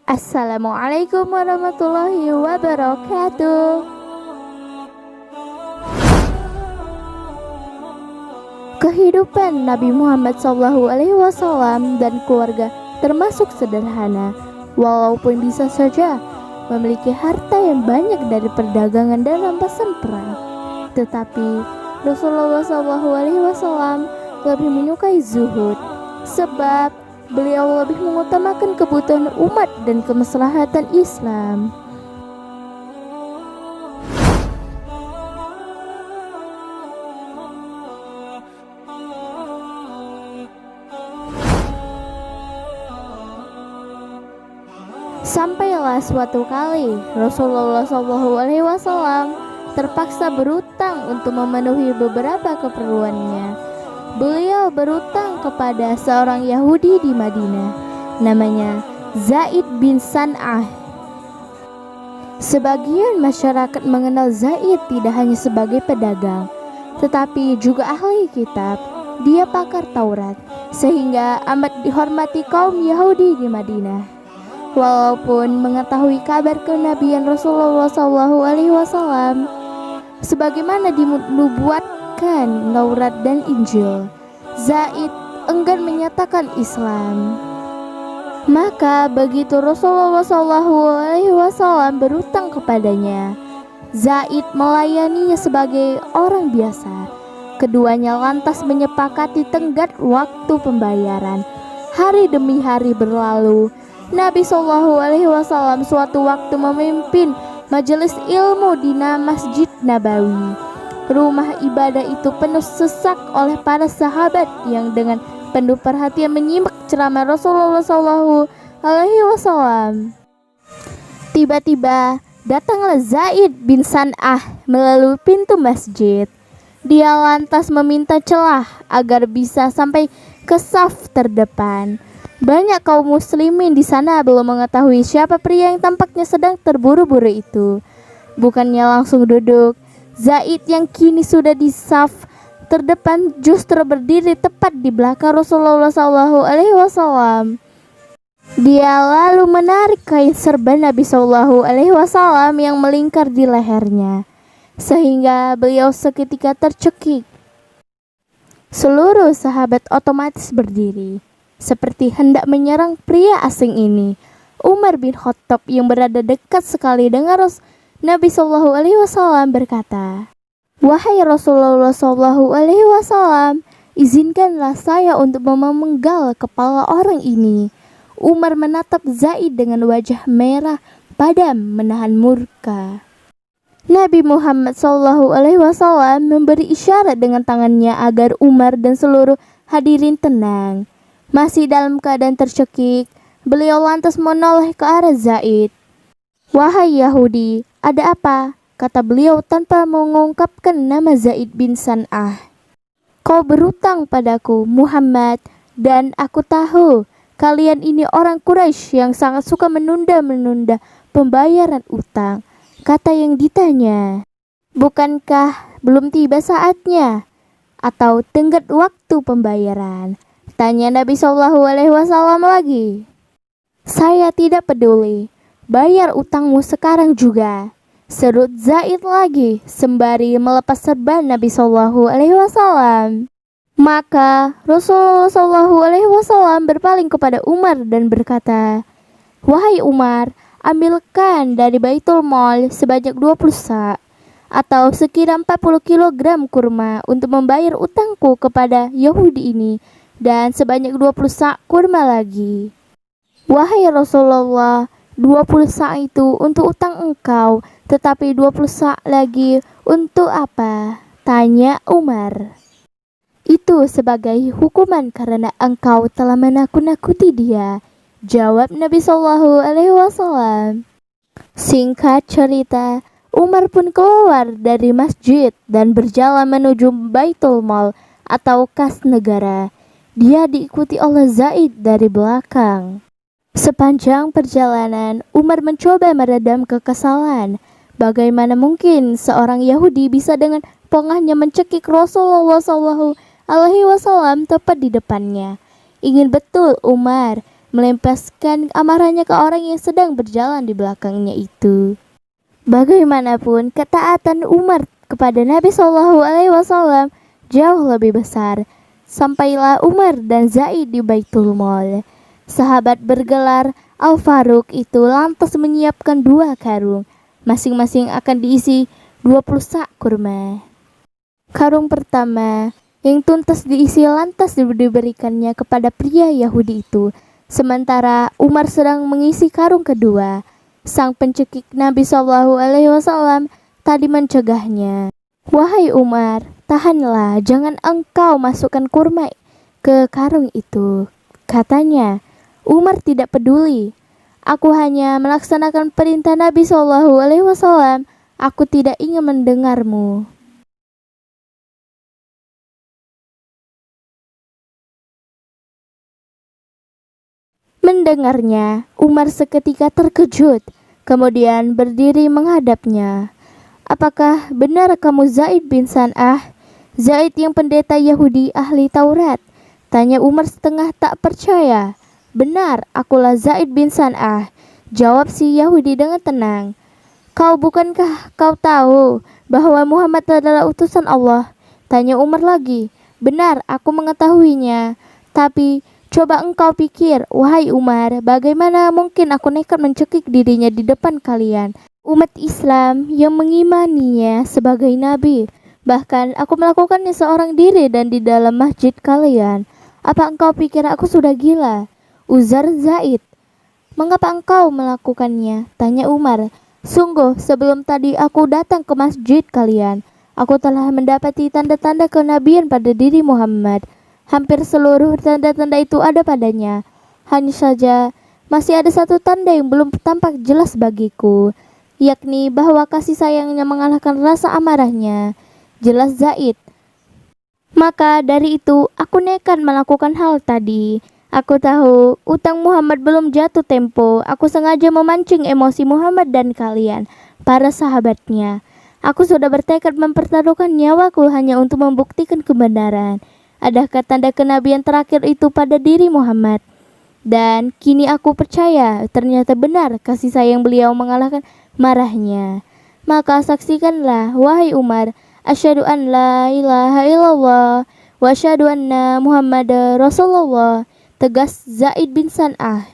Assalamualaikum warahmatullahi wabarakatuh. Kehidupan Nabi Muhammad SAW dan keluarga termasuk sederhana, walaupun bisa saja memiliki harta yang banyak dari perdagangan dan rampasan perang. Tetapi Rasulullah SAW lebih menyukai zuhud, sebab beliau lebih mengutamakan kebutuhan umat dan kemaslahatan Islam. Sampailah suatu kali Rasulullah SAW terpaksa berutang untuk memenuhi beberapa keperluannya. Beliau berutang kepada seorang Yahudi di Madinah, namanya Zaid bin San'ah. Sebagian masyarakat mengenal Zaid tidak hanya sebagai pedagang, tetapi juga ahli kitab. Dia pakar Taurat, sehingga amat dihormati kaum Yahudi di Madinah. Walaupun mengetahui kabar kenabian Rasulullah SAW sebagaimana dinubuatkan Taurat dan Injil, Zaid enggan menyatakan Islam. Maka begitu Rasulullah SAW berutang kepadanya, Zaid melayaninya sebagai orang biasa. Keduanya lantas menyepakati tenggat waktu pembayaran. Hari demi hari berlalu. Nabi SAW suatu waktu memimpin majelis ilmu di Masjid Nabawi. Rumah ibadah itu penuh sesak oleh para sahabat yang dengan penuh perhatian menyimak ceramah Rasulullah SAW. Tiba-tiba datanglah Zaid bin San'ah melalui pintu masjid. Dia lantas meminta celah agar bisa sampai ke saf terdepan. Banyak kaum muslimin di sana belum mengetahui siapa pria yang tampaknya sedang terburu-buru itu. Bukannya langsung duduk, Zaid yang kini sudah di saf terdepan justru berdiri tepat di belakang Rasulullah SAW. Dia lalu menarik kain serban Nabi SAW yang melingkar di lehernya, sehingga beliau seketika tercekik. Seluruh sahabat otomatis berdiri, seperti hendak menyerang pria asing ini. Umar bin Khattab yang berada dekat sekali dengan Nabi SAW berkata, "Wahai Rasulullah SAW, izinkanlah saya untuk memenggal kepala orang ini." Umar menatap Zaid dengan wajah merah padam menahan murka. Nabi Muhammad SAW memberi isyarat dengan tangannya agar Umar dan seluruh hadirin tenang. Masih dalam keadaan tercekik, beliau lantas menoleh ke arah Zaid. "Wahai Yahudi, ada apa?" kata beliau tanpa mengungkapkan nama Zaid bin San'ah. "Kau berutang padaku, Muhammad, dan aku tahu kalian ini orang Quraisy yang sangat suka menunda-menunda pembayaran utang," kata yang ditanya. "Bukankah belum tiba saatnya atau tenggat waktu pembayaran?" Tanya Nabi SAW lagi. "Saya tidak peduli, bayar utangmu sekarang juga," serut Zaid lagi sembari melepas serban Nabi SAW. Maka Rasulullah SAW berpaling kepada Umar dan berkata, "Wahai Umar, ambilkan dari Baitul Mal sebanyak 20 sa' atau sekira 40 kg kurma untuk membayar utangku kepada Yahudi ini, dan sebanyak 20 sa' kurma lagi." "Wahai Rasulullah, 20 sa' itu untuk utang engkau, tetapi 20 sa' lagi untuk apa?" tanya Umar. "Itu sebagai hukuman karena engkau telah menakut-nakuti dia," jawab Nabi SAW. Singkat cerita, Umar pun keluar dari masjid dan berjalan menuju Baitul Mal atau kas negara. Dia diikuti oleh Zaid dari belakang. Sepanjang perjalanan, Umar mencoba meredam kekesalan. Bagaimana mungkin seorang Yahudi bisa dengan pongahnya mencekik Rasulullah SAW tepat di depannya? Ingin betul Umar melepaskan amarahnya ke orang yang sedang berjalan di belakangnya itu. Bagaimanapun, ketaatan Umar kepada Nabi Shallallahu Alaihi Wasallam jauh lebih besar. Sampailah Umar dan Zaid di Baitul Mal. Sahabat bergelar Al-Faruq itu lantas menyiapkan 2 karung. Masing-masing akan diisi 20 sak kurma. Karung pertama yang tuntas diisi lantas diberikannya kepada pria Yahudi itu. Sementara Umar sedang mengisi karung kedua. Sang pencekik Nabi Shallallahu Alaihi Wasallam tadi mencegahnya. Wahai Umar, tahanlah, jangan engkau masukkan kurma ke karung itu. Katanya, Umar tidak peduli. Aku hanya melaksanakan perintah Nabi Shallallahu Alaihi Wasallam. Aku tidak ingin mendengarmu. Mendengarnya, Umar seketika terkejut, kemudian berdiri menghadapnya. Apakah benar kamu Zaid bin San'ah? Zaid yang pendeta Yahudi ahli Taurat? Tanya Umar setengah tak percaya. Benar, akulah Zaid bin San'ah, jawab si Yahudi dengan tenang. Bukankah kau tahu bahwa Muhammad adalah utusan Allah? Tanya Umar lagi. Benar, aku mengetahuinya. Tapi coba engkau pikir, wahai Umar, bagaimana mungkin aku nekat mencekik dirinya di depan kalian, umat Islam yang mengimaninya sebagai nabi. Bahkan aku melakukannya seorang diri dan di dalam masjid kalian. Apa engkau pikir aku sudah gila? Uzar Zaid, mengapa engkau melakukannya? Tanya Umar. Sungguh, sebelum tadi aku datang ke masjid kalian, aku telah mendapati tanda-tanda kenabian pada diri Muhammad. Hampir seluruh tanda-tanda itu ada padanya. Hanya saja masih ada satu tanda yang belum tampak jelas bagiku, yakni bahwa kasih sayangnya mengalahkan rasa amarahnya. Jelas Zaid. Maka dari itu aku nekat melakukan hal tadi. Aku tahu utang Muhammad belum jatuh tempo. Aku sengaja memancing emosi Muhammad dan kalian, para sahabatnya. Aku sudah bertekad mempertaruhkan nyawaku hanya untuk membuktikan kebenaran. Adakah tanda kenabian terakhir itu pada diri Muhammad? Dan kini aku percaya ternyata benar kasih sayang beliau mengalahkan marahnya. Maka saksikanlah, wahai Umar, asyhadu an la ilaha illallah wa asyhadu anna Muhammadar Rasulullah. Tegas Zaid bin San'ah.